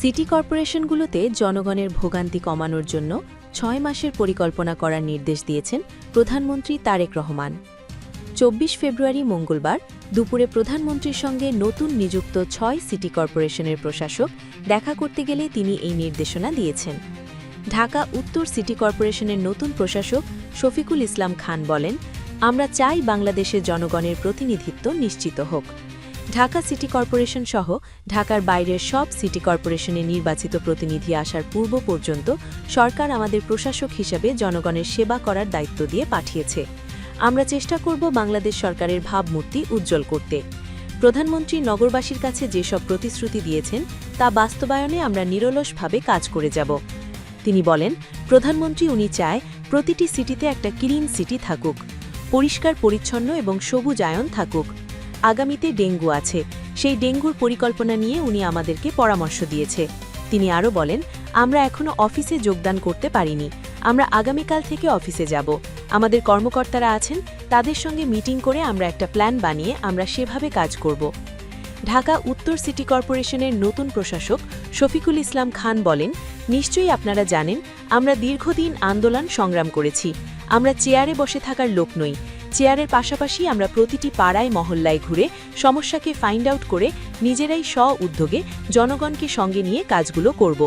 City কর্পোরেশনগুলোতে জনগণের ভোগান্তি কমানোর জন্য ৬ মাসের পরিকল্পনা করার নির্দেশ দিয়েছেন প্রধানমন্ত্রী তারেক রহমান। ২৪ ফেব্রুয়ারি মঙ্গলবার দুপুরে প্রধানমন্ত্রীর সঙ্গে নতুন নিযুক্ত ৬ সিটি কর্পোরেশনের প্রশাসক দেখা করতে গেলে তিনি এই নির্দেশনা দিয়েছেন। ঢাকা উত্তর সিটি কর্পোরেশনের নতুন প্রশাসক শফিকুল ইসলাম খান বলেন, আমরা চাই বাংলাদেশের জনগণের প্রতিনিধিত্ব নিশ্চিত হোক। ঢাকা সিটি কর্পোরেশন সহ ঢাকার বাইরের সব সিটি কর্পোরেশনে নির্বাচিত প্রতিনিধি আসার পূর্ব পর্যন্ত সরকার আমাদের প্রশাসক হিসেবে জনগণের সেবা করার দায়িত্ব দিয়ে পাঠিয়েছে। আমরা চেষ্টা করব বাংলাদেশ সরকারের ভাবমূর্তি উজ্জ্বল করতে। প্রধানমন্ত্রী নগরবাসীর কাছে যেসব প্রতিশ্রুতি দিয়েছেন তা বাস্তবায়নে আমরা নিরলসভাবে কাজ করে যাব। তিনি বলেন, প্রধানমন্ত্রী উনি চায় প্রতিটি সিটিতে একটা ক্লিন সিটি থাকুক, পরিষ্কার পরিচ্ছন্ন এবং সবুজায়ন থাকুক। আগামীতে ডেঙ্গু আছে, সেই ডেঙ্গুর পরিকল্পনা নিয়ে উনি আমাদেরকে পরামর্শ দিয়েছে। তিনি আরও বলেন, আমরা এখনও অফিসে যোগদান করতে পারিনি, আমরা আগামীকাল থেকে অফিসে যাব। আমাদের কর্মকর্তারা আছেন, তাদের সঙ্গে মিটিং করে আমরা একটা প্ল্যান বানিয়ে আমরা সেভাবে কাজ করব। ঢাকা উত্তর সিটি কর্পোরেশনের নতুন প্রশাসক শফিকুল ইসলাম খান বলেন, নিশ্চয়ই আপনারা জানেন আমরা দীর্ঘদিন আন্দোলন সংগ্রাম করেছি। আমরা চেয়ারে বসে থাকার লোক নই। চেয়ারের পাশাপাশি আমরা প্রতিটি পাড়ায় মহল্লায় ঘুরে সমস্যাকে ফাইন্ড আউট করে নিজেরাই স্ব উদ্যোগে জনগণকে সঙ্গে নিয়ে কাজগুলো করব।